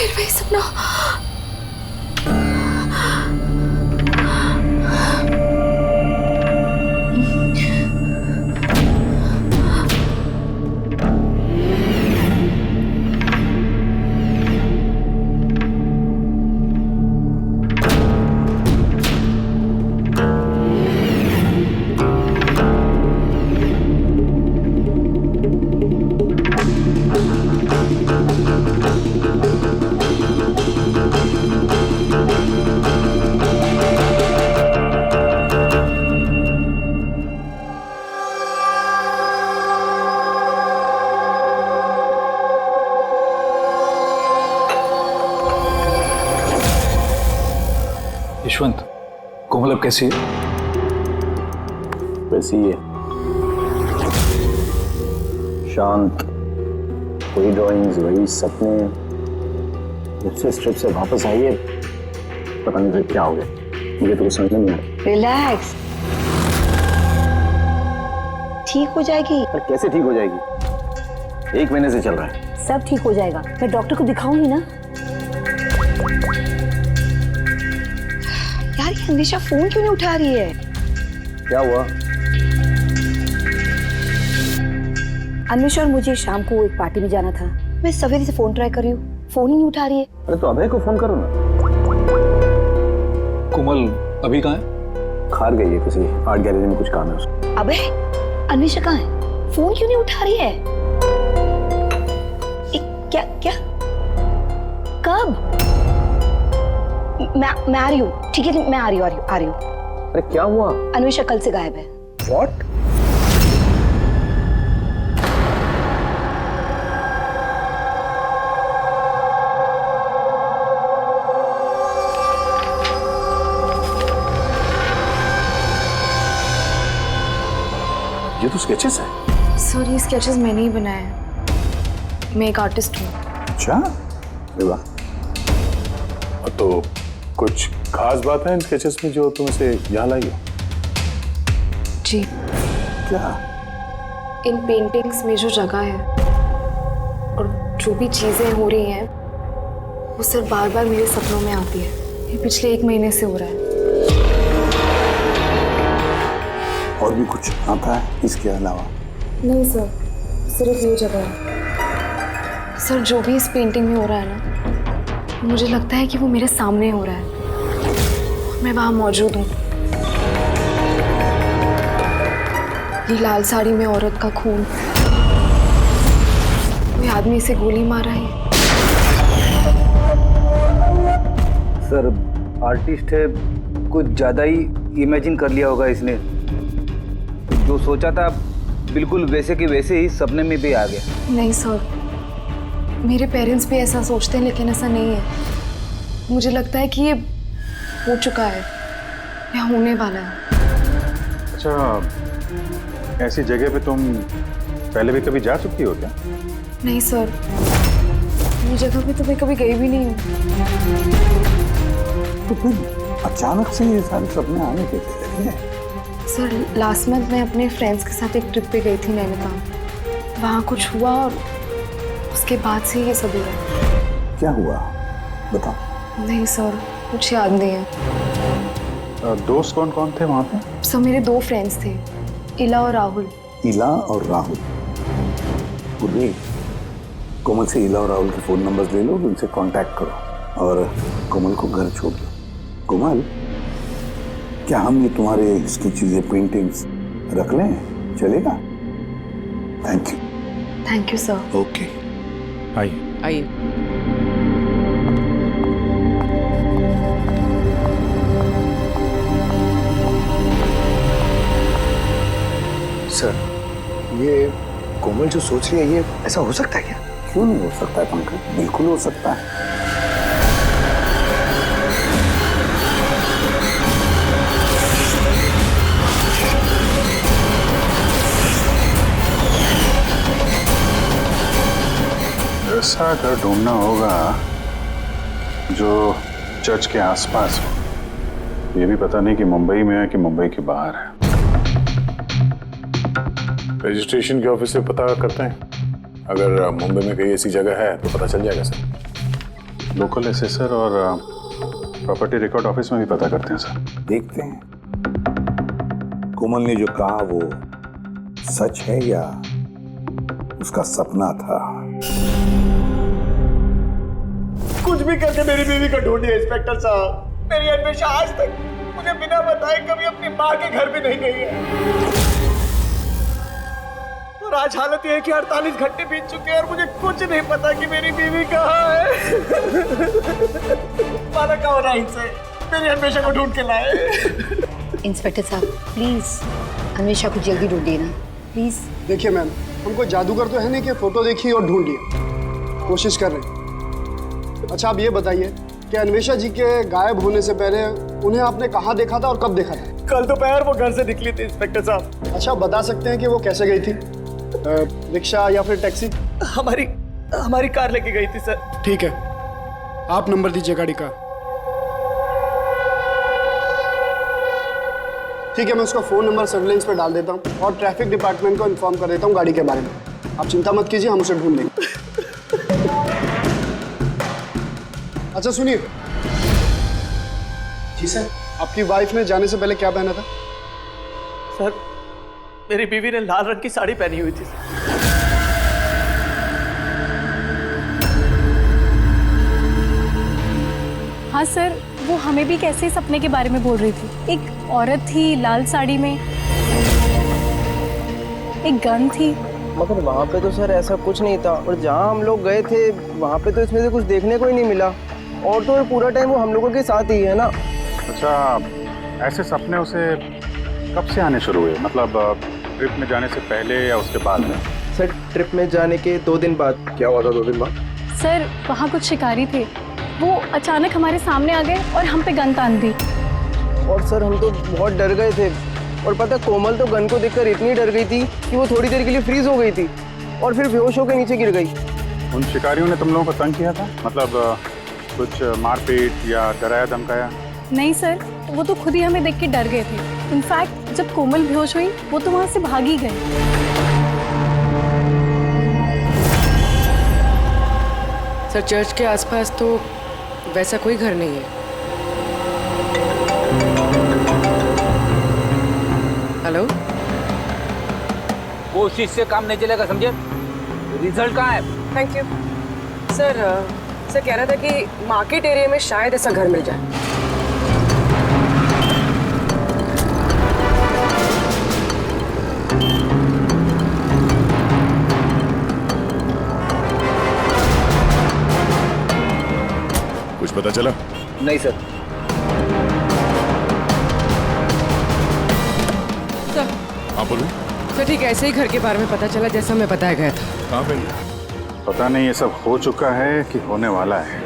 फिर वही सपना। यशवंत, कोमल अब कैसी है? वैसी ही है, शांत, वही ड्राइंग्स, वही सपने। जब से इस ट्रिप से वापस आई है पता नहीं फिर क्या हो गया, मुझे तो कुछ समझ नहीं आ रहा। रिलैक्स, ठीक हो जाएगी। पर कैसे ठीक हो जाएगी? 1 महीने से चल रहा है। सब ठीक हो जाएगा, मैं डॉक्टर को दिखाऊंगी ना। यार ये अन्वेषा फोन क्यों नहीं उठा रही है? क्या हुआ? अन्वेषा और मुझे शाम को एक पार्टी में जाना था। मैं सवेरे से फोन ट्राई कर रही हूँ, फोन ही नहीं उठा रही है। अरे तो अभय को फोन करो ना। कोमल अभी कहाँ है? खार गई है, किसी आर्ट गैलरी में कुछ काम है उसको। अबे अन्वेषा कहाँ है? फोन क्यों नहीं उठा रही है? क्या क्या कब? मैं आ रही हूँ, ठीक है मैं आ रही हूँ। अरे क्या हुआ? अन्वेषा कल से गायब है। What? ये तो स्केचेस है। सर ये स्केचेस मैंने ही बनाए हैं, मैं एक आर्टिस्ट हूँ। अच्छा, अरे वाह। तो कुछ खास बात है इन स्केचेस में जो तुम इसे यहाँ लाई हो? जी, क्या? इन पेंटिंग्स में जो जगह है और जो भी चीजें हो रही हैं वो सर बार बार मेरे सपनों में आती है। ये पिछले 1 महीने से हो रहा है। और भी कुछ आता है इसके अलावा? नहीं सर, सिर्फ ये जगह है। सर जो भी इस पेंटिंग में हो रहा है ना, मुझे लगता है कि वो मेरे सामने हो रहा है, मैं वहां मौजूद हूँ। ये लाल साड़ी में औरत का खून, कोई आदमी इसे गोली मार रहा है। सर आर्टिस्ट है, कुछ ज्यादा ही इमेजिन कर लिया होगा इसने। जो सोचा था बिल्कुल वैसे के वैसे ही सपने में भी आ गया। नहीं सर, मेरे पेरेंट्स भी ऐसा सोचते हैं लेकिन ऐसा नहीं है। मुझे लगता है कि ये हो चुका है या होने वाला है। अच्छा, ऐसी जगह पे तुम पहले भी कभी जा चुकी हो क्या? नहीं सर, ये जगह पे तो मैं कभी गई भी नहीं हूँ। तो फिर अचानक से ये सारे सपने आने कैसे लगे? सर लास्ट मंथ मैं अपने फ्रेंड्स के साथ एक ट्रिप पे गई थी नैनीताल। वहाँ कुछ हुआ और उसके बाद से ये सब हुआ। क्या हुआ बताओ। नहीं सर, कुछ याद नहीं है। दोस्त कौन कौन थे वहाँ पे? सब मेरे 2 फ्रेंड्स थे, इला और राहुल। इला और राहुल? पूर्वी, कोमल से इला और राहुल के फोन नंबर्स ले लो, उनसे कांटेक्ट करो और कोमल को घर छोड़ दो। कोमल, क्या हम ये तुम्हारे इसकी चीजें, पेंटिंग्स रख लें? चलेगा? Thank you. Thank you sir. Okay, आइए। सर, ये कोमल जो सोच रही है ये ऐसा हो सकता है क्या? क्यों नहीं हो सकता है पंकज, बिल्कुल हो सकता है। ऐसा घर ढूंढना होगा जो चर्च के आसपास हो। ये भी पता नहीं कि मुंबई में है कि मुंबई के बाहर है। रजिस्ट्रेशन के ऑफिस से पता करते हैं, अगर मुंबई में कहीं ऐसी जगह है तो पता चल जाएगा सर। लोकल एसेसर और प्रॉपर्टी रिकॉर्ड ऑफिस में भी पता करते हैं सर। देखते हैं कोमल ने जो कहा वो सच है या उसका सपना था। कुछ भी करके मेरी बीवी को ढूंढिए इंस्पेक्टर साहब। मेरी अन्वेषा आज तक मुझे बिना बताए कभी अपनी माँ के घर भी नहीं गई है। और आज हालत ये है कि 48 घंटे बीत चुके हैं और मुझे कुछ नहीं पता कि मेरी बीवी कहाँ है। माना का होना इनसे मेरी अन्वेषा को ढूंढ के लाए। इंस्पेक्टर साहब प्लीज अन्वेषा को जल्दी ढूंढिए ना प्लीज। देखिए मैम, हमको जादूगर तो है नहीं कि फोटो देखी और ढूंढ लिया, कोशिश कर रहे हैं। अच्छा आप ये बताइए कि अन्वेषा जी के गायब होने से पहले उन्हें आपने कहाँ देखा था और कब देखा था? कल दोपहर वो घर से निकली थी इंस्पेक्टर साहब। अच्छा बता सकते हैं कि वो कैसे गई थी, रिक्शा या फिर टैक्सी? हमारी कार लेके गई थी सर। ठीक है, आप नंबर दीजिए गाड़ी का। ठीक है, मैं उसका फ़ोन नंबर सर्विलेंस पे डाल देता हूँ और ट्रैफिक डिपार्टमेंट को इन्फॉर्म कर देता हूँ गाड़ी के बारे में। आप चिंता मत कीजिए, हम उसे ढूंढ लेंगे। अच्छा सुनिए। जी सर। आपकी वाइफ ने जाने से पहले क्या पहना था? सर मेरी बीवी ने लाल रंग की साड़ी पहनी हुई थी। हाँ सर, वो हमें भी कैसे सपने के बारे में बोल रही थी। एक औरत थी लाल साड़ी में, एक गन थी। मगर वहाँ पे तो सर ऐसा कुछ नहीं था, और जहाँ हम लोग गए थे वहाँ पे तो इसमें से कुछ देखने को ही नहीं मिला। और तो पूरा टाइम वो हम लोगों के साथ ही है ना। अच्छा, ऐसे सपने उसे कब से आने शुरू हुए? मतलब ट्रिप में जाने से पहले या उसके बाद में? सर ट्रिप में जाने के 2 दिन बाद। क्या हुआ था 2 दिन बाद? सर वहाँ कुछ शिकारी थे, वो अचानक हमारे सामने आ गए और हम पे गन तान दी। और सर हम तो बहुत डर गए थे, और पता कोमल तो गन को देखकर इतनी डर गई थी कि वो थोड़ी देर के लिए फ्रीज हो गई थी और फिर बेहोश होकर नीचे गिर गई। उन शिकारियों ने तुम लोगों को तंग किया था? मतलब कुछ मारपीट या डराया धमकाया? नहीं सर, वो तो खुद ही हमें देख के डर गए थे। इनफैक्ट जब कोमल बेहोश हुई वो तो वहाँ से भाग ही गए। सर चर्च के आसपास तो वैसा कोई घर नहीं है। हेलो, कोशिश से काम नहीं चलेगा, समझे? रिजल्ट कहाँ है? Thank you sir. सर कह रहा था कि मार्केट एरिया में शायद ऐसा घर मिल जाए। कुछ पता चला? नहीं सर। सर हाँ बोलो। सर ठीक ऐसे ही घर के बारे में पता चला जैसा हमें बताया गया था। कहाँ पे? पता नहीं ये सब हो चुका है कि होने वाला है।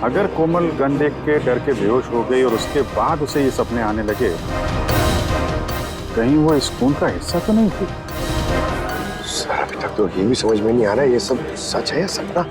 अगर कोमल गन देख के डर के बेहोश हो गई और उसके बाद उसे ये सपने आने लगे, कहीं वो इस खून का हिस्सा तो नहीं थी? सर अभी तक तो ये भी समझ में नहीं आ रहा है ये सब सच है या सपना।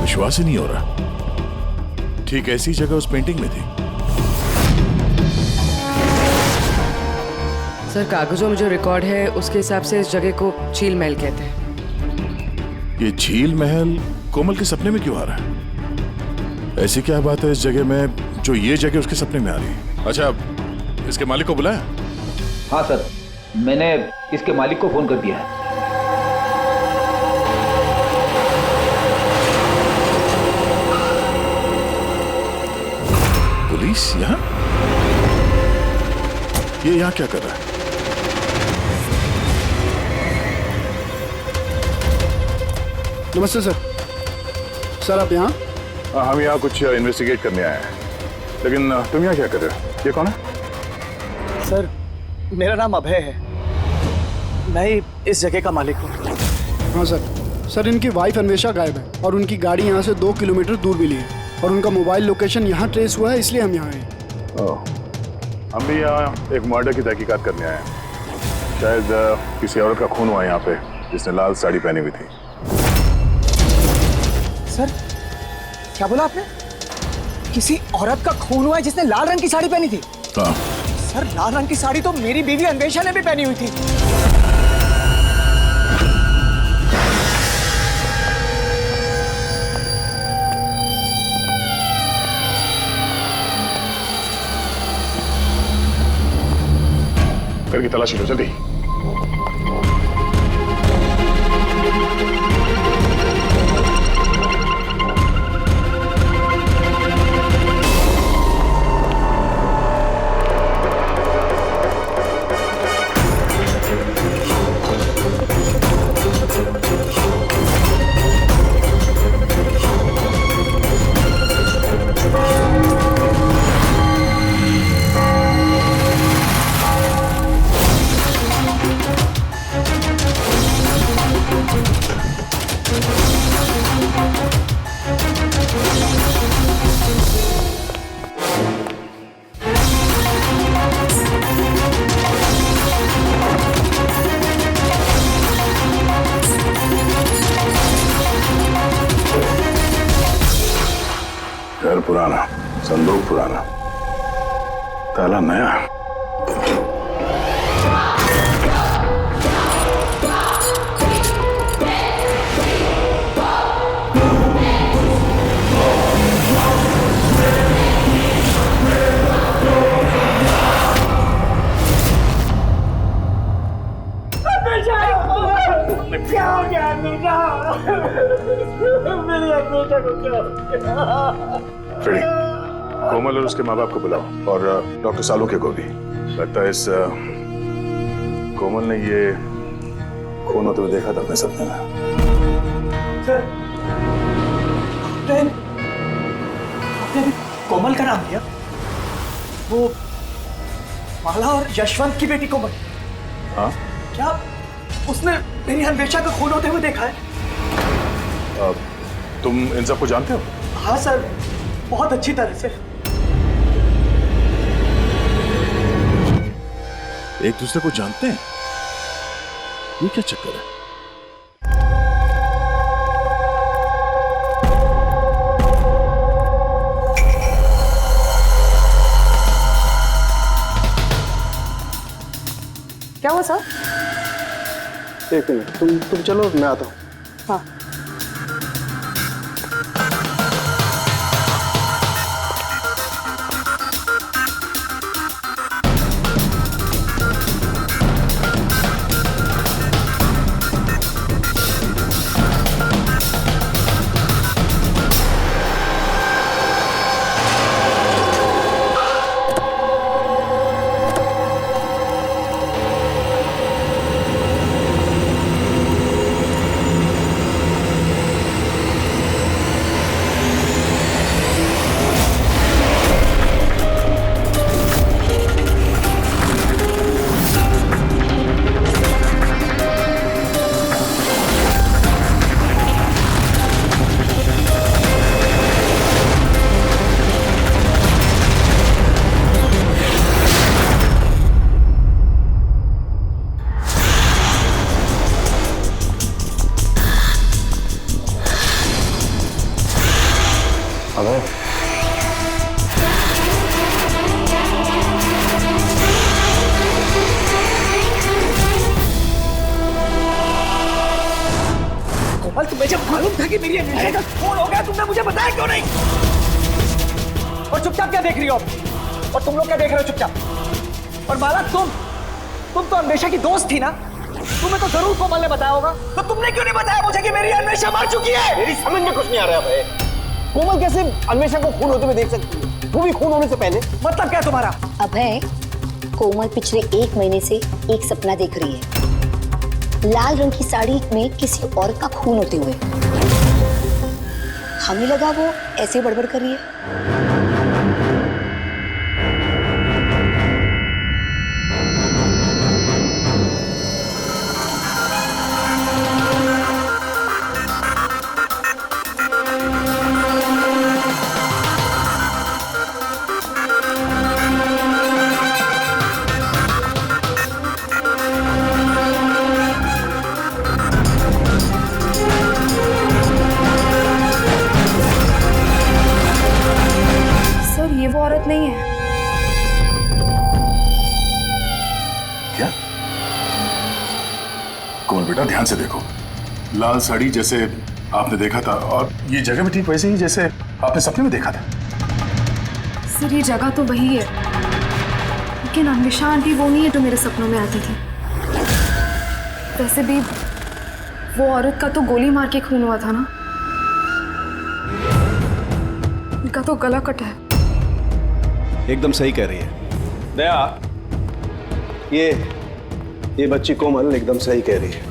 विश्वास ही नहीं हो रहा। ठीक ऐसी जगह उस पेंटिंग में थी। सर कागजों में जो रिकॉर्ड है उसके हिसाब से इस जगह को झील महल कहते हैं। ये झील महल कोमल के सपने में क्यों आ रहा है? ऐसी क्या बात है इस जगह में जो ये जगह उसके सपने में आ रही है? अच्छा, इसके मालिक को बुलाया? हाँ सर, मैंने इसके मालिक को फोन कर दिया है। पुलिस यहाँ? ये यहाँ क्या कर रहा है? नमस्ते सर। सर आप यहाँ? हम यहाँ कुछ इन्वेस्टिगेट करने आए हैं, लेकिन तुम यहाँ क्या कर रहे हो? ये कौन है? सर मेरा नाम अभय है, मैं ही इस जगह का मालिक हूँ। हाँ सर। सर इनकी वाइफ अन्वेषा गायब है और उनकी गाड़ी यहाँ से 2 किलोमीटर दूर मिली है और उनका मोबाइल लोकेशन यहाँ ट्रेस हुआ है, इसलिए हम यहाँ आए। हम भी यहाँ एक मर्डर की तहकीकात करने आए हैं। शायद किसी औरत का खून हुआ यहाँ पे जिसने लाल साड़ी पहनी हुई थी। सर क्या बोला आपने? किसी औरत का खून हुआ है जिसने लाल रंग की साड़ी पहनी थी? हाँ। सर लाल रंग की साड़ी तो मेरी बीवी अन्वेषा ने भी पहनी हुई थी। घर की तलाशी लो जल्दी। घर पुराना, संदूक पुराना, ताला नया। क्या हो गया अन्वेषा? मेरी अन्वेषा को क्या हो गया? फ्रेडी, कोमल और उसके माँ बाप को बुलाओ और डॉक्टर सालुके को भी। लगता है इस कोमल ने ये खून होते हुए देखा था अपने सपने में। सर आपने अभी कोमल का नाम लिया? वो माला और यशवंत की बेटी कोमल? हाँ। क्या उसने मेरी अन्वेषा का खून होते हुए देखा है? तुम इन सबको जानते हो? हाँ सर, बहुत अच्छी तरह से। एक दूसरे को जानते हैं? ये क्या चक्कर है? क्या हुआ सर? एक मिनट, तुम चलो, मैं आता हूँ। हाँ। कोमल, तुम्हें जब मालूम था कि मेरी अन्वेषा का खून हो गया, तुमने मुझे बताया क्यों नहीं? और चुपचाप क्या देख रही हो? और तुम लोग क्या देख रहे हो चुपचाप? और माला, तुम तो अन्वेषा की दोस्त थी ना? तुम्हें तो जरूर कोमल ने बताया होगा, तो तुमने क्यों नहीं बताया मुझे कि मेरी अन्वेषा मर चुकी है? मेरी समझ में कुछ नहीं आ रहा भाई। कोमल कैसे अन्वेषा को खून होते हुए देख सकती है, वो भी खून होने से पहले? मतलब क्या तुम्हारा? अभय, कोमल पिछले 1 महीने से एक सपना देख रही है। लाल रंग की साड़ी में किसी औरत का खून होते हुए। हमें लगा वो ऐसे बड़बड़ कर रही है। सर ये वो औरत नहीं है। क्या? कोमल बेटा ध्यान से देखो, लाल साड़ी जैसे आपने देखा था और ये जगह भी ठीक वैसे ही जैसे आपने सपने में देखा था। सर ये जगह तो वही है, लेकिन अन्वेषा आंटी वो नहीं है जो मेरे सपनों में आती थी। वैसे भी वो औरत का तो गोली मार के खून हुआ था ना, उनका तो गला कटा है। एकदम सही कह रही है दया, ये बच्ची कोमल एकदम सही कह रही है।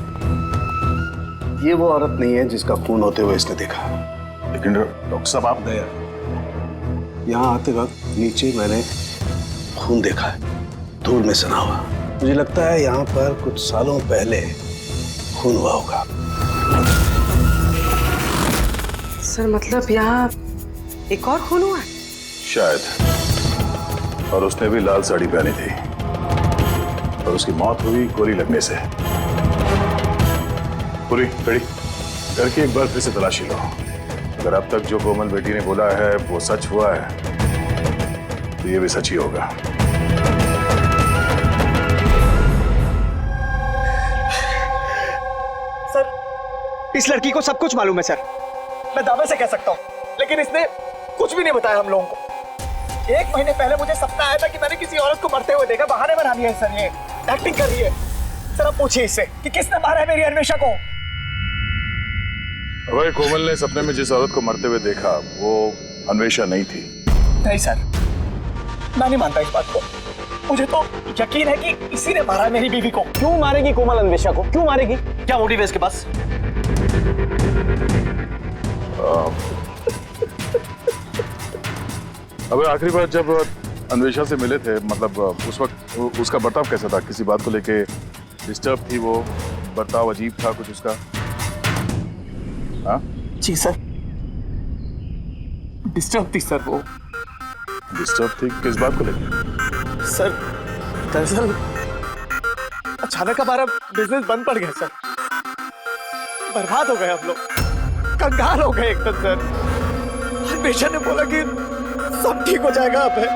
ये वो औरत नहीं है जिसका खून होते हुए इसने देखा। लेकिन डॉक्टर साहब आप दया, यहाँ आते वक्त नीचे मैंने खून देखा है, धूल में सना हुआ। मुझे लगता है यहाँ पर कुछ सालों पहले खून हुआ होगा। सर मतलब यहाँ एक और खून हुआ? शायद, और उसने भी लाल साड़ी पहनी थी और उसकी मौत हुई गोली लगने से। पूरी कड़ी घर की एक बार फिर से तलाशी लो। अगर अब तक जो कोमल बेटी ने बोला है वो सच हुआ है तो ये भी सच ही होगा। सर इस लड़की को सब कुछ मालूम है सर, मैं दावे से कह सकता हूँ, लेकिन इसने कुछ भी नहीं बताया हम लोगों को। 1 महीने पहले मुझे सपना आया था कि मैंने किसी औरत को मरते हुए देखा। बहाने बना दिया है सर, ये एक्टिंग कर रही है। सर अब पूछिए इससे कि किसने मारा है मेरी अन्वेषा को। अगर कोमल ने सपने में जिस औरत को मरते हुए देखा वो अन्वेषा नहीं थी। नहीं सर, मैं नहीं मानता इस बात को। मुझे तो यकीन है कि इसी ने मारा है मेरी बीवी को। क्यों मारेगी कोमल अन्वेषा को? क्यों मारेगी? क्या मोटिव है इसके पास? अब आखिरी बार जब अन्वेषा से मिले थे, मतलब उस वक्त उसका बर्ताव कैसा था? किसी बात को लेके डिस्टर्ब थी वो? बर्ताव अजीब था कुछ उसका? हाँ जी सर, डिस्टर्ब थी सर वो। डिस्टर्ब थी किस बात को लेके? सर दरअसल अचानक हमारा बिजनेस बंद पड़ गया सर, बर्बाद हो गए हम लोग, कंगाल हो गए एकदम सर। अन्वेषा ने बोला कि सब ठीक हो जाएगा, अब है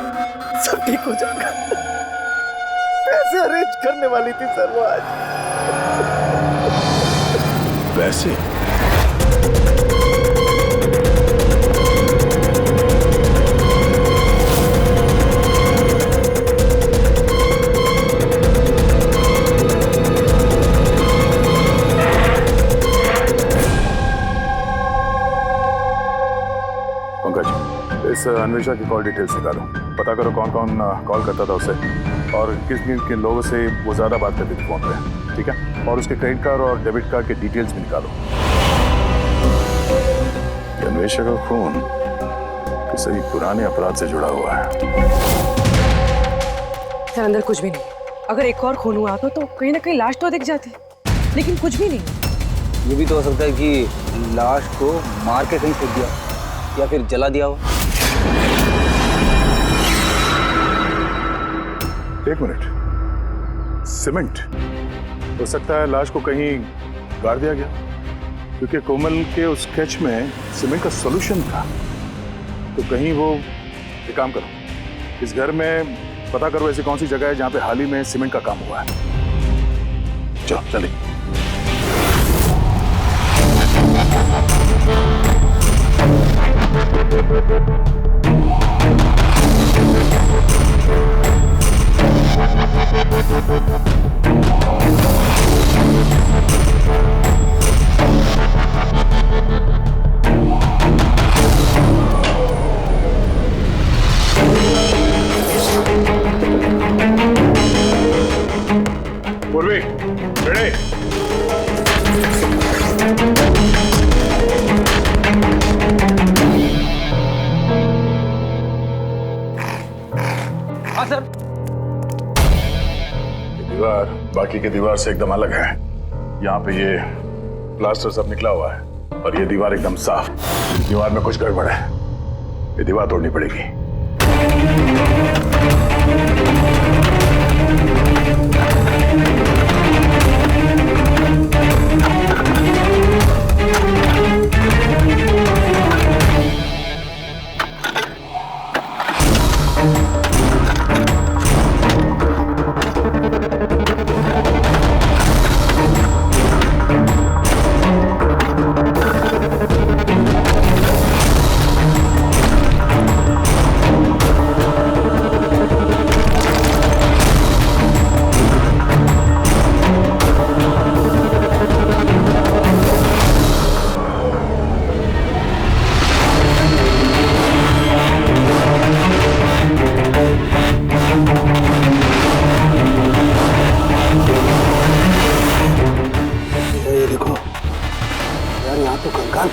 सब ठीक हो जाएगा। पैसे अरेंज करने वाली थी सर वो आज। वैसे इस अन्वेषा की कॉल डिटेल्स निकालो, पता करो कौन कौन कॉल करता था उसे और किस किन लोगों से वो ज्यादा बात करती थी फोन पे, ठीक है? और उसके क्रेडिट कार्ड और डेबिट कार्ड के डिटेल्स भी निकालो। अन्वेषा का खून किसी पुराने अपराध से जुड़ा हुआ है। सर अंदर कुछ भी नहीं। अगर एक और खून हुआ तो कहीं ना कहीं लाश तो दिख जाती, लेकिन कुछ भी नहीं। ये भी तो हो सकता है कि लाश को मार के कहीं फेंक दिया या फिर जला दिया हो। एक मिनट, सीमेंट हो सकता है लाश को कहीं गाड़ दिया गया, क्योंकि कोमल के उस स्केच में सीमेंट का सॉल्यूशन था। तो कहीं वो एक काम करो, इस घर में पता करो ऐसी कौन सी जगह है जहां पे हाल ही में सीमेंट का काम हुआ है। चलो चलिए। पूर्वी, रेडी? बाकी की दीवार से एकदम अलग है। यहाँ पे ये प्लास्टर सब निकला हुआ है और ये दीवार एकदम साफ। दीवार में कुछ गड़बड़ है, ये दीवार तोड़नी पड़ेगी।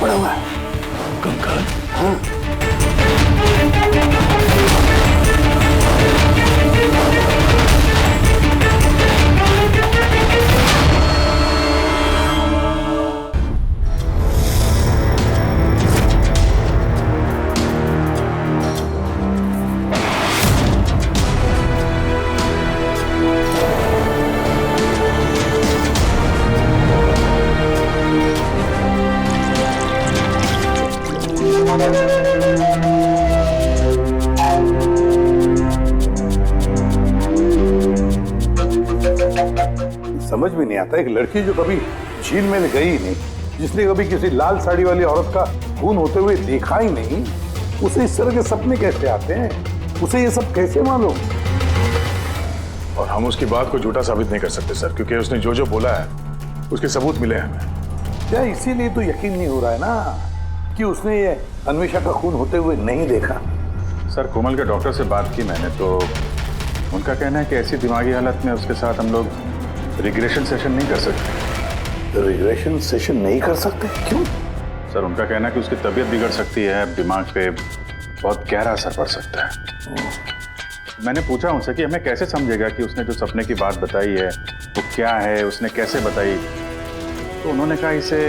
पड़ा हुआ है। कंकाल? हाँ। समझ में नहीं आता, एक लड़की जो कभी झील में गई ही नहीं, जिसने कभी किसी लाल साड़ी वाली औरत का खून होते हुए देखा ही नहीं, उसे इस तरह के सपने कैसे आते हैं? उसे ये सब कैसे मालूम? और हम उसकी बात को झूठा साबित नहीं कर सकते सर, क्योंकि उसने जो जो बोला है उसके सबूत मिले हैं हमें। क्या इसीलिए तो यकीन नहीं हो रहा है ना कि उसने ये अन्वेषा का खून होते हुए नहीं देखा? सर, कोमल के डॉक्टर से बात की मैंने, तो उनका कहना है कि ऐसी दिमागी हालत में उसके साथ हम लोग रिग्रेशन सेशन नहीं कर सकते। रिग्रेशन सेशन नहीं कर सकते? क्यों? सर, उनका कहना है कि उसकी तबीयत बिगड़ सकती है, दिमाग पे बहुत गहरा असर पड़ सकता है। मैंने पूछा उनसे कि हमें कैसे समझेगा कि उसने जो सपने की बात बताई है वो क्या है, उसने कैसे बताई, तो उन्होंने कहा इसे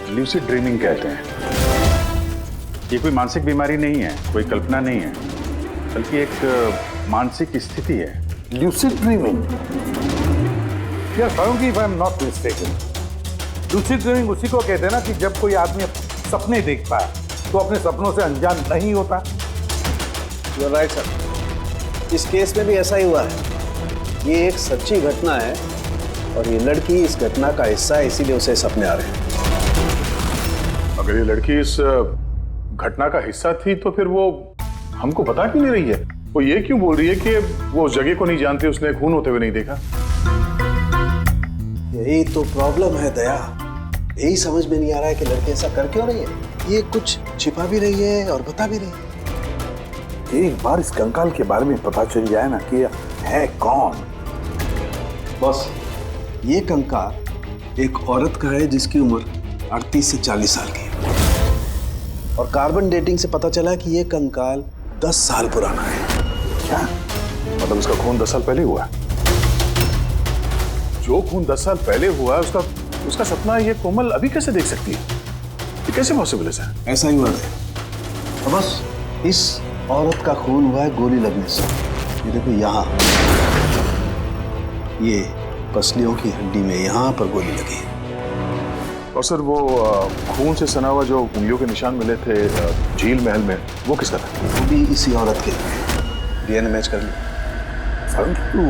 ल्यूसिड ड्रीमिंग कहते हैं। ये कोई मानसिक बीमारी नहीं है, कोई कल्पना नहीं है, बल्कि एक मानसिक स्थिति है। Lucid dreaming? यार Farooqui, if I am not mistaken, lucid dreaming उसी को कहते हैं ना कि जब कोई आदमी सपने देखता है तो अपने सपनों से अनजान नहीं होता। यू आर राइट सर, इस केस में भी ऐसा ही हुआ है। ये एक सच्ची घटना है और ये लड़की इस घटना का हिस्सा है, इसीलिए उसे सपने आ रहे हैं। अगर ये लड़की इस घटना का हिस्सा थी तो फिर वो हमको बता क्यों नहीं रही है? वो ये क्यों बोल रही है कि वो उस जगह को नहीं जानती, उसने खून होते हुए नहीं देखा? यही तो प्रॉब्लम है दया, यही समझ में नहीं आ रहा है कि लड़की ऐसा कर क्यों रही है। ये कुछ छिपा भी रही है और बता भी रही है। एक बार इस कंकाल के बारे में पता चल जाए ना कि है कौन। बॉस, ये कंकाल एक औरत का है जिसकी उम्र 38 से 40 साल की है और कार्बन डेटिंग से पता चला कि ये कंकाल 10 साल पुराना है। क्या मतलब उसका खून 10 साल पहले हुआ? जो खून 10 साल पहले हुआ है उसका सपना ये कोमल अभी कैसे देख सकती है? ये कैसे पॉसिबल है सर? ऐसा ही हुआ है। तो बस इस औरत का खून हुआ है गोली लगने से। ये देखो यहाँ, ये पसलियों की हड्डी में यहाँ पर गोली लगी। और सर वो खून से सना हुआ जो उंगलियों के निशान मिले थे झील महल में, वो किसका था? वो भी इसी औरत के। डीएनए मैच कर ली। तू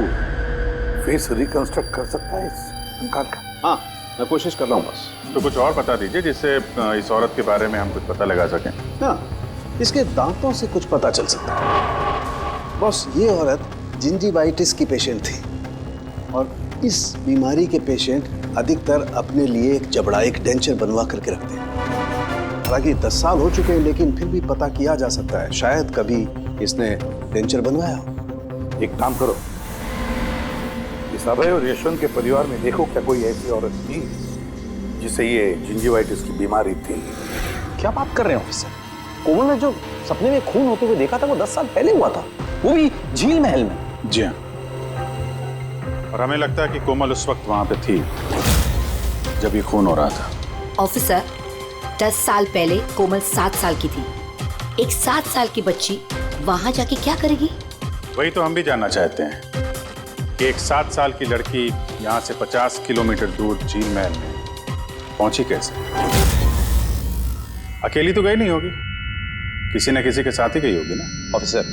फेस रिकंस्ट्रक्ट कर सकता है इस कंकाल का? हाँ, मैं कोशिश कर रहा हूँ बस। तो कुछ और बता दीजिए जिससे इस औरत के बारे में हम कुछ पता लगा सकें। हाँ, इसके दांतों से कुछ पता चल सकता है। बॉस, ये औरत जिंजीवाइटिस की पेशेंट थी और इस बीमारी के पेशेंट अधिकतर अपने लिए एक जबड़ा, एक डेंचर बनवा करके रखते हैं। हालांकि 10 साल हो चुके हैं लेकिन फिर भी पता किया जा सकता है, शायद कभी इसने डेंचर बनवाया हो। एक काम करो, इस अभय और यशवंत के परिवार में देखो क्या कोई ऐसी औरत थी जिसे ये जिंजीवाइटिस की बीमारी थी। क्या बात कर रहे हैं ऑफिसर? कोमल ने जो सपने में खून होते हुए देखा था वो 10 साल पहले हुआ था, वो भी झील महल में। जी हाँ, और हमें लगता है कि कोमल उस वक्त वहां पे थी जब ये खून हो रहा था। ऑफिसर, 10 साल पहले कोमल 7 साल की थी। एक 7 साल की बच्ची वहां जाके क्या करेगी? वही तो हम भी जानना चाहते हैं कि एक 7 साल की लड़की यहाँ से 50 किलोमीटर दूर झील महल में पहुंची कैसे? अकेली तो गई नहीं होगी, किसी न किसी के साथ ही गई होगी ना। ऑफिसर,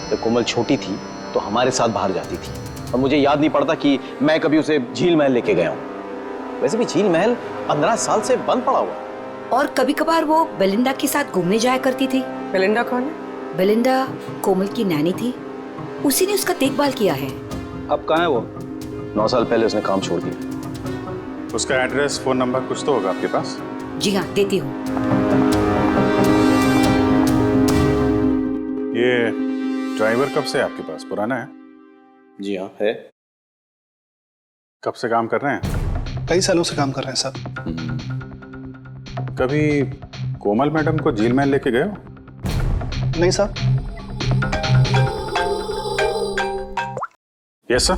जब कोमल छोटी थी तो हमारे साथ बाहर जाती थी और मुझे याद नहीं पड़ता कि मैं कभी उसे झील महल लेके गया हूँ। वैसे भी झील महल 15 साल से बंद पड़ा हुआ। और कभी कभार वो बेलिंडा के साथ घूमने जाया करती थी। बेलिंडा कौन है? बेलिंडा कोमल की नैनी थी, उसी ने उसका देखभाल किया है। अब कहाँ है वो? 9 साल पहले उसने काम छोड़ दिया। उसका एड्रेस, फोन नंबर कुछ तो होगा आपके पास? जी हाँ, देती हूँ। ये ड्राइवर कब से आपके पास? पुराना है? जी हाँ, है। कब से काम कर रहे हैं? कई सालों से काम कर रहे हैं साहब। कभी कोमल मैडम को झील महल लेके गए हो? नहीं साहब। Yes sir.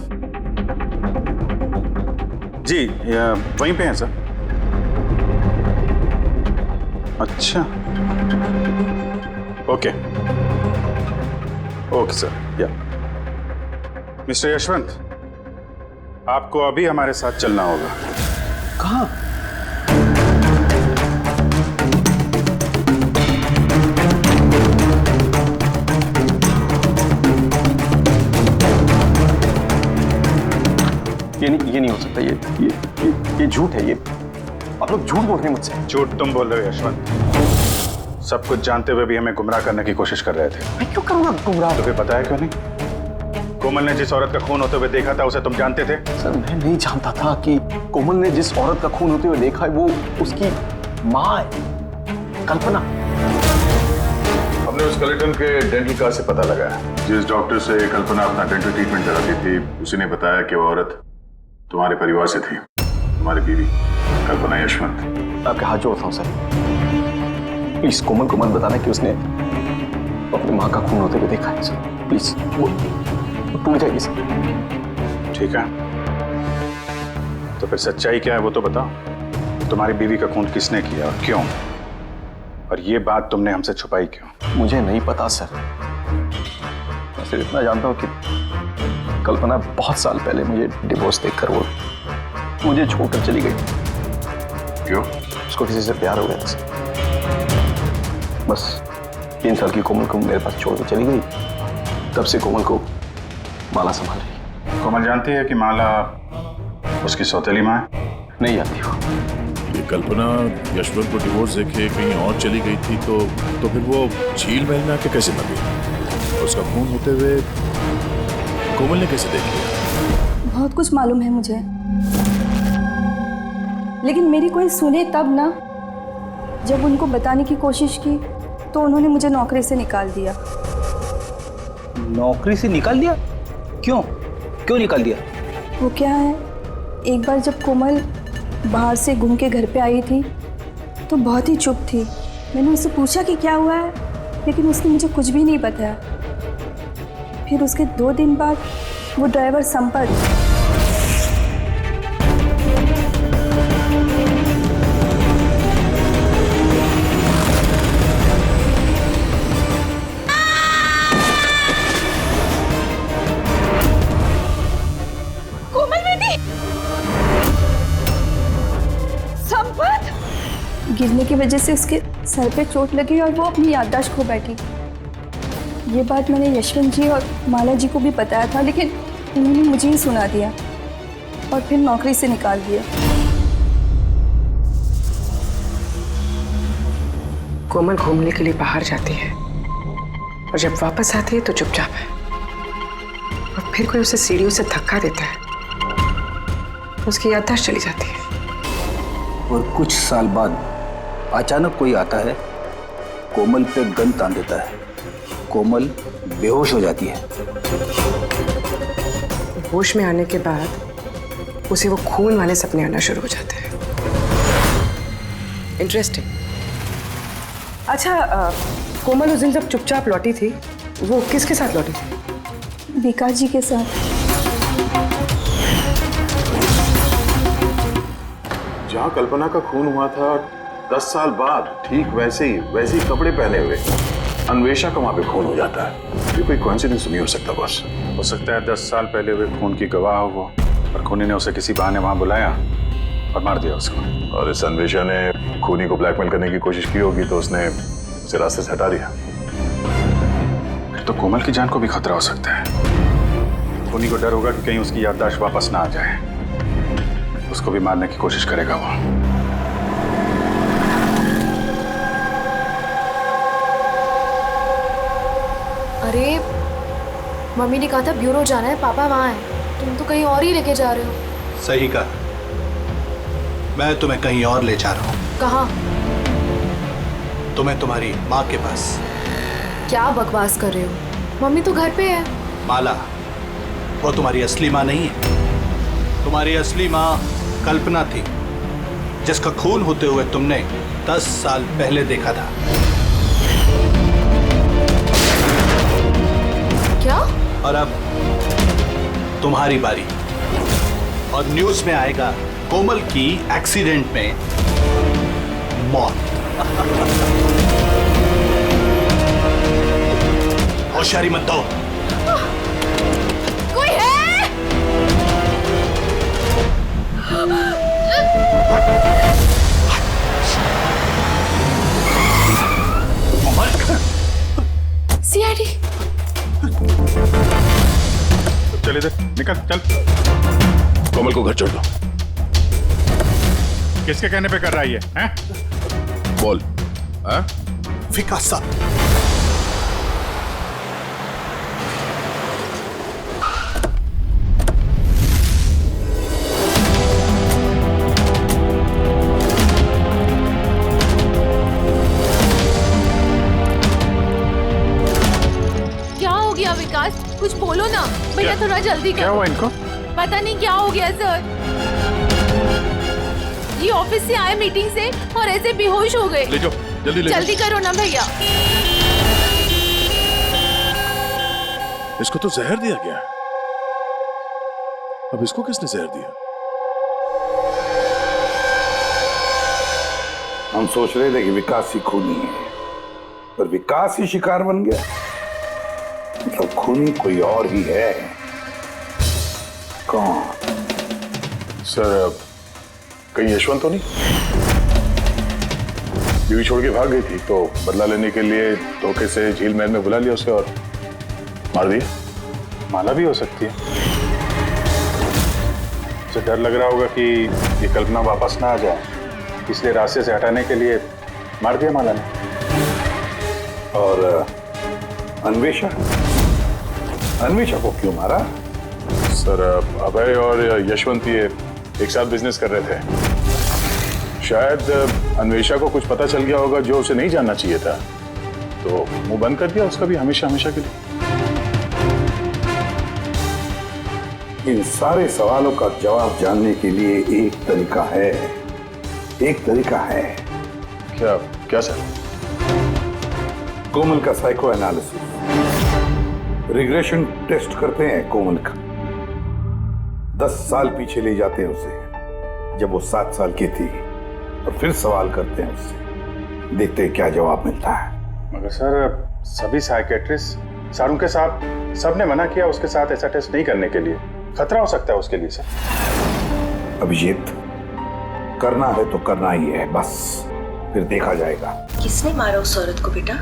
जी वहीं पे हैं सर। अच्छा, ओके ओके सर। या मिस्टर यशवंत, आपको अभी हमारे साथ चलना होगा। कहाँ? ये नहीं हो सकता। ये झूठ है। ये आप लोग झूठ बोल रहे हैं मुझसे। झूठ तुम बोल रहे हो यशवंत। सब कुछ जानते हुए भी हमें गुमराह करने की कोशिश कर रहे थे। मैं क्यों करूंगा गुमराह? तुम्हें पता है क्यों नहीं? कोमल ने जिस औरत का खून होते हुए देखा था उसे तुम जानते थे? सर, मैं नहीं जानता था कि कोमल ने जिस औरत का खून होते हुए देखा है वो उसकी माँ है, कल्पना। हमने उस कलेक्टर के डेंटल कार्ड से पता लगाया। जिस डॉक्टर से कल्पना अपना डेंटल ट्रीटमेंट कराती थी उसी ने बताया कि वो औरत तुम्हारे परिवार से थी, तुम्हारी बीवी कल्पना यशवंत। आपके हाथ जोड़ता हूँ सर, प्लीज कोमल को मत बताना कि उसने अपनी माँ का खून होते हुए देखा है सर। प्लीज, वो टूट जाएगी सर। ठीक है, तो फिर सच्चाई क्या है वो तो बताओ। तुम्हारी बीवी का खून किसने किया और क्यों? और ये बात तुमने हमसे छुपाई क्यों? मुझे नहीं पता सर। मैं सिर्फ इतना जानता हूँ कि कल्पना बहुत साल पहले मुझे डिवोर्स देखकर वो मुझे छोड़कर चली गई। क्यों? उसको किसी से प्यार हो गया था सर। बस 3 साल की कोमल को मेरे पास छोड़ के चली गई। तब से कोमल को माला संभाल रही। कोमल जानती है कि माला उसकी सौतेली माँ है? नहीं जानती हो। ये कल्पना यशवंत को डिवोर्स देके कहीं और चली गई थी तो फिर वो झील महल में आके कैसे मर गई? उसका खून होते हुए कोमल ने कैसे देख लिया? बहुत कुछ मालूम है मुझे, लेकिन मेरी कोई सुने तब ना। जब उनको बताने की कोशिश की तो उन्होंने मुझे नौकरी से निकाल दिया। नौकरी से निकाल दिया? क्यों? क्यों निकाल दिया? वो क्या है, एक बार जब कोमल बाहर से घूम के घर पे आई थी तो बहुत ही चुप थी। मैंने उससे पूछा कि क्या हुआ है, लेकिन उसने मुझे कुछ भी नहीं बताया। फिर उसके 2 दिन बाद वो ड्राइवर संपत गिरने की वजह से उसके सर पे चोट लगी और वो अपनी याददाश्त खो बैठी। ये बात मैंने यशवंत जी और माला जी को भी बताया था, लेकिन उन्होंने मुझे ही सुना दिया और फिर नौकरी से निकाल दिया। कोमल घूमने के लिए बाहर जाती है और जब वापस आती है तो चुपचाप है, और फिर कोई उसे सीढ़ियों से धक्का देता है, उसकी याददाश्त चली जाती है। और कुछ साल बाद अचानक कोई आता है, कोमल पे गन तान देता है, कोमल बेहोश हो जाती है। होश में आने के बाद उसे वो खून वाले सपने आना शुरू हो जाते हैं। इंटरेस्टिंग। अच्छा, कोमल उस दिन जब चुपचाप लौटी थी वो किसके साथ लौटी थी? विकास जी के साथ। जहाँ कल्पना का खून हुआ था 10 साल बाद ठीक वैसे ही कपड़े पहने हुए अन्वेषा का वहां पे खून हो जाता है। ये कोई कोइंसिडेंस नहीं हो सकता बॉस। हो सकता है 10 साल पहले हुए खून की गवाह हो वो, और खूनी ने उसे किसी बहाने वहां बुलाया और मार दिया उसको। और इस अन्वेषा ने खूनी को ब्लैकमेल करने की कोशिश की होगी तो उसने उसे रास्ते से हटा दिया। फिर तो कोमल की जान को भी खतरा हो सकता है। खूनी को डर होगा कि कहीं उसकी याददाश्त वापस ना आ जाए, उसको भी मारने की कोशिश करेगा वो। अरे मम्मी ने कहा था ब्यूरो जाना है, पापा वहाँ हैं। तुम तो कहीं और ही लेके जा रहे हो। सही कहा, मैं तुम्हें कहीं और ले जा रहा हूँ। कहाँ? तुम्हें तुम्हारी माँ के पास। क्या बकवास कर रहे हो? मम्मी तो घर पे है। माला, वो तुम्हारी असली माँ नहीं है। तुम्हारी असली माँ कल्पना थी, जिसका खून होते हुए तुमने 10 साल पहले देखा था। क्या? और अब तुम्हारी बारी। और न्यूज में आएगा कोमल की एक्सीडेंट में मौत। होशियारी मत दो। कोई है? सीआईडी। चल इधर निकल, चल। कोमल को घर छोड़ दो। किसके कहने पे कर रहा है ये? हैं? बोल। हाँ? विकास साहब, क्या हो गया विकास? कुछ बोलो ना भैया, थोड़ा जल्दी करो। क्या हुआ इनको? पता नहीं क्या हो गया सर। ये ऑफिस से आए मीटिंग से और ऐसे बेहोश हो गए। ले जाओ, जल्दी ले जाओ। जल्दी करो ना भैया। इसको तो जहर दिया गया। अब इसको किसने जहर दिया? हम सोच रहे थे कि विकास ही खूनी है, पर विकास ही शिकार बन गया। मतलब खूनी कोई और ही है। कौन? सर, कहीं यशवंत तो नहीं? बीवी छोड़ के भाग गई थी तो बदला लेने के लिए धोखे से झील महल में बुला लिया उसे और मार दिया। माला भी हो सकती है। उसे डर लग रहा होगा कि ये कल्पना वापस ना आ जाए, इसलिए रास्ते से हटाने के लिए मार दिया माला ने। और अन्वेषा को क्यों मारा? सर, अभय और यशवंत ये एक साथ बिजनेस कर रहे थे। शायद अन्वेषा को कुछ पता चल गया होगा जो उसे नहीं जानना चाहिए था, तो मुंह बंद कर दिया उसका भी हमेशा हमेशा के लिए। इन सारे सवालों का जवाब जानने के लिए एक तरीका है। क्या सर? कोमल का साइको एनालिसिस, रिग्रेशन टेस्ट करते हैं कोमल का। 10 साल पीछे ले जाते हैं उसे, जब वो 7 साल की थी, और फिर सवाल करते हैं उससे, देखते हैं क्या जवाब मिलता है। मगर सर, सभी साइकेट्रिस्ट सर उनके साथ सबने मना किया उसके साथ ऐसा टेस्ट नहीं करने के लिए। खतरा हो सकता है उसके लिए सर। अभिजीत, करना है तो करना ही है, बस फिर देखा जाएगा। किसने मारा उस औरत को बेटा?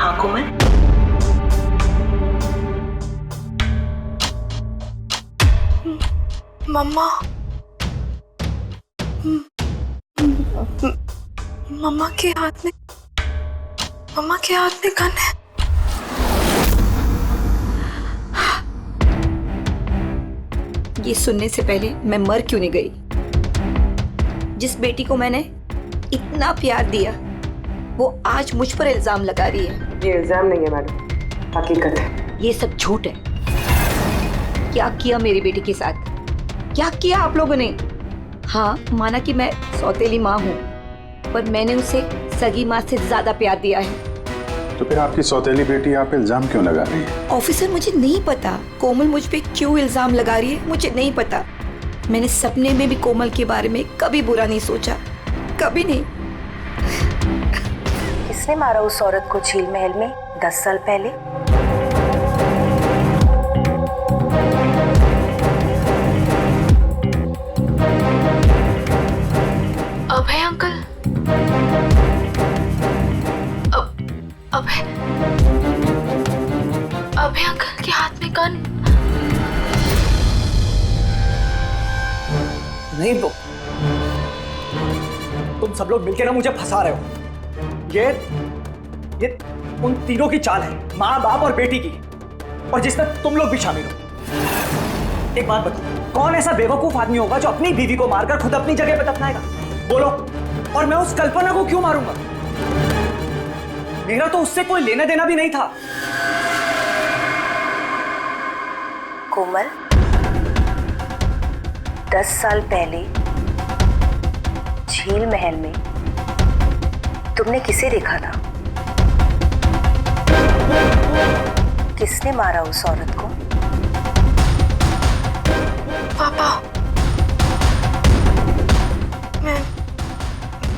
हाँ कोमल? मम्मा, मम्मा के हाथ में गन है। ये सुनने से पहले मैं मर क्यों नहीं गई? जिस बेटी को मैंने इतना प्यार दिया, वो आज मुझ पर इल्जाम लगा रही है। ये इल्जाम नहीं है मैडम, हकीकत है। ये सब झूठ है। क्या किया मेरी बेटी के साथ? क्या किया आप लोगों ने? हाँ, माना कि मैं सौतेली माँ हूँ, पर मैंने उसे सगी माँ से ज्यादा प्यार दिया है। तो फिर आपकी सौतेली बेटी आप इल्जाम क्यों लगा रही है? ऑफिसर, मुझे नहीं पता कोमल मुझ पे क्यों इल्जाम लगा रही है, मुझे नहीं पता। मैंने सपने में भी कोमल के बारे में कभी बुरा नहीं सोचा, कभी नहीं। किसने मारा उस औरत को झील महल में 10 साल पहले? अभय अंकल। अभय अंकल के हाथ में गन। नहीं तो तुम सब लोग मिलकर ना मुझे फंसा रहे हो। ये उन तीनों की चाल है, माँ बाप और बेटी की, और जिसमें तुम लोग भी शामिल हो। एक बात बताओ, कौन ऐसा बेवकूफ आदमी होगा जो अपनी बीवी को मारकर खुद अपनी जगह पर दफनाएगा? बोलो। और मैं उस कल्पना को क्यों मारूंगा? मेरा तो उससे कोई लेना देना भी नहीं था। कोमल, 10 साल पहले झील महल में तुमने किसे देखा था? किसने मारा उस औरत को? पापा।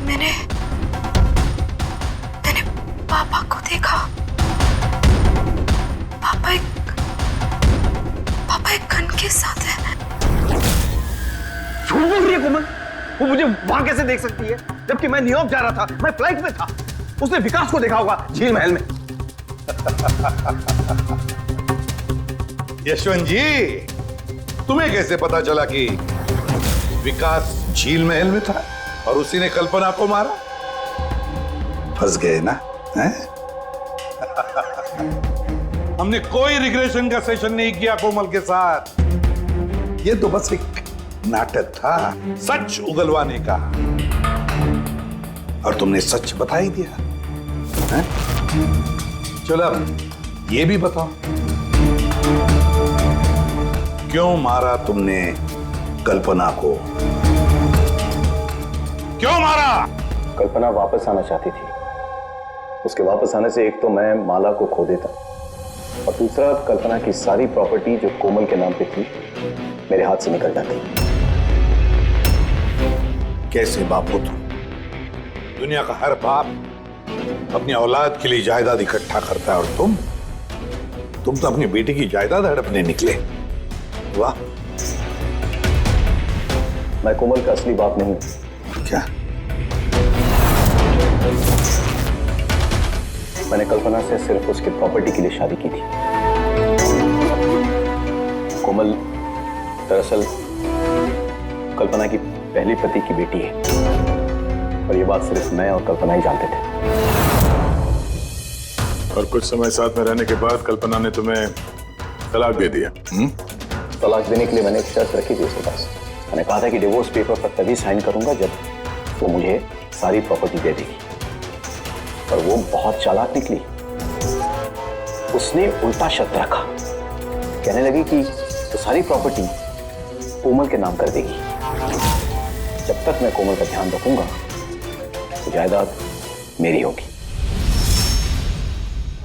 मैंने पापा को देखा। पापा एक गन के साथ है। झूठ बोल रही है कोमल। वो मुझे वहां कैसे देख सकती है जबकि मैं न्यूयॉर्क जा रहा था, मैं फ्लाइट में था। उसने विकास को देखा होगा झील महल में। यशवंत जी, तुम्हें कैसे पता चला कि विकास झील महल में था और उसी ने कल्पना को मारा? फंस गए ना? हैं? हमने कोई रिग्रेशन का सेशन नहीं किया कोमल के साथ। ये तो बस एक नाटक था सच उगलवाने का, और तुमने सच बता ही दिया। हैं? चलो अब ये भी बताओ, क्यों मारा तुमने कल्पना को? क्यों मारा? कल्पना वापस आना चाहती थी। उसके वापस आने से एक तो मैं माला को खो देता, और दूसरा कल्पना की सारी प्रॉपर्टी जो कोमल के नाम पे थी मेरे हाथ से निकल जाती। कैसे बाप हो तुम? दुनिया का हर बाप अपनी औलाद के लिए जायदाद इकट्ठा करता है, और तुम तो अपनी बेटी की जायदाद हड़पने निकले। वाह। मैं कोमल का असली बाप नहीं हूं। क्या? मैंने कल्पना से सिर्फ उसकी प्रॉपर्टी के लिए शादी की थी। कोमल दरअसल कल्पना की पहली पति की बेटी है, और ये बात सिर्फ मैं और कल्पना ही जानते थे। और कुछ समय साथ में रहने के बाद कल्पना ने तुम्हें तलाक दे दिया? तलाक देने के लिए मैंने एक शर्त रखी थी उसके पास। मैंने कहा था कि डिवोर्स पेपर पर तभी साइन करूंगा जब वो मुझे सारी प्रॉपर्टी दे देगी। पर वो बहुत चालाक निकली। उसने उल्टा शर्त रखा, कहने लगी कि तो सारी प्रॉपर्टी कोमल के नाम कर देगी। जब तक मैं कोमल का ध्यान रखूंगा तो जायदाद मेरी होगी।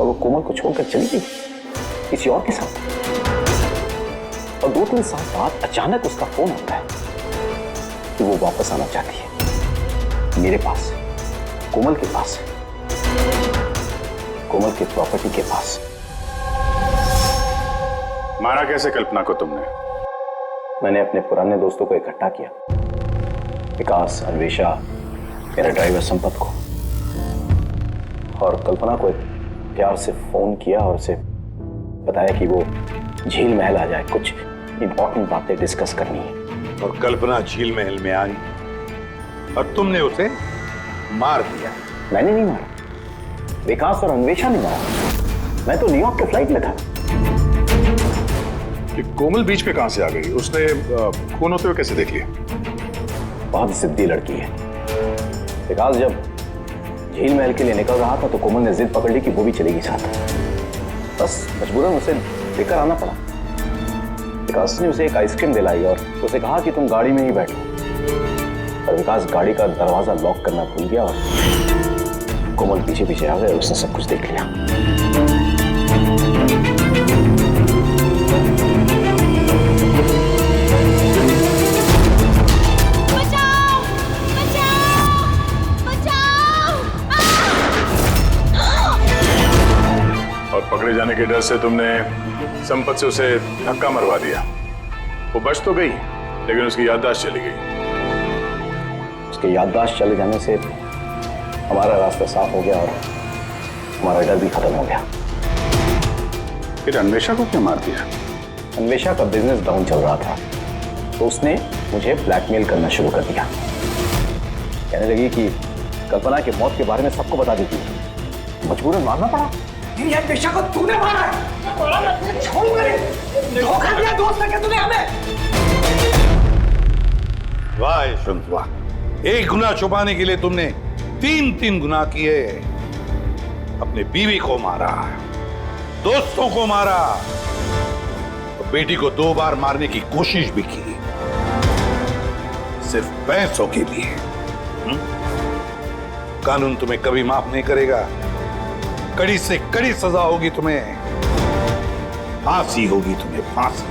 और वो कोमल को छोड़कर चली गई किसी और के साथ। और 2-3 साल बाद अचानक उसका फोन आता है कि वो वापस आना चाहती है मेरे पास, कोमल के पास, कोमल की प्रॉपर्टी के पास। मारा कैसे कल्पना को तुमने? मैंने अपने पुराने दोस्तों को इकट्ठा किया, विकास, अन्वेषा, मेरा ड्राइवर संपत को, और कल्पना को प्यार से फोन किया और उसे बताया कि वो झील महल आ जाए, कुछ इंपॉर्टेंट बातें डिस्कस करनी है। और कल्पना झील महल में आई और तुमने उसे मार दिया? मैंने नहीं मारा, विकास और अन्वेषा ने मारा। मैं तो न्यूयॉर्क के फ्लाइट में था। कि कोमल बीच पे कहां से आ गई? उसने खून होते हुए कैसे देख लिया? बहुत जिद्दी लड़की है। विकास जब झील महल के लिए निकल रहा था तो कोमल ने जिद पकड़ ली कि वो भी चलेगी साथ। बस मजबूरन उसे लेकर आना पड़ा। विकास ने उसे एक आइसक्रीम दिलाई और उसे कहा कि तुम गाड़ी में ही बैठो। पर विकास गाड़ी का दरवाजा लॉक करना भूल गया और कोमल पीछे पीछे आ गए। उसने सब कुछ देख लिया। पकड़े जाने के डर से तुमने संपत से उसे धक्का मरवा दिया। वो बच तो गई, लेकिन उसकी याददाश्त चली गई। उसकी याददाश्त चले जाने से हमारा रास्ता साफ हो गया और हमारा डर भी खत्म हो गया। फिर अन्वेषा को क्यों मार दिया? अन्वेषा का बिजनेस डाउन चल रहा था, तो उसने मुझे ब्लैकमेल करना शुरू कर दिया। कहने लगी कि कल्पना की मौत के बारे में सबको बता देती है। मजबूरन मारना पड़ा। मेरी अन्वेषा को तूने मारा है। मारा मैं तुझे छोड़ूंगा नहीं। धोखा दिया दोस्त ने तूने हमें। वाह यशवंत वाह, एक गुनाह छुपाने के लिए तुमने 3 गुनाह किए। अपने बीवी को मारा, दोस्तों को मारा, और बेटी को 2 बार मारने की कोशिश भी की, सिर्फ पैसों के लिए। कानून तुम्हें कभी माफ नहीं करेगा। कड़ी से कड़ी सजा होगी तुम्हें, फांसी होगी तुम्हें, फांसी।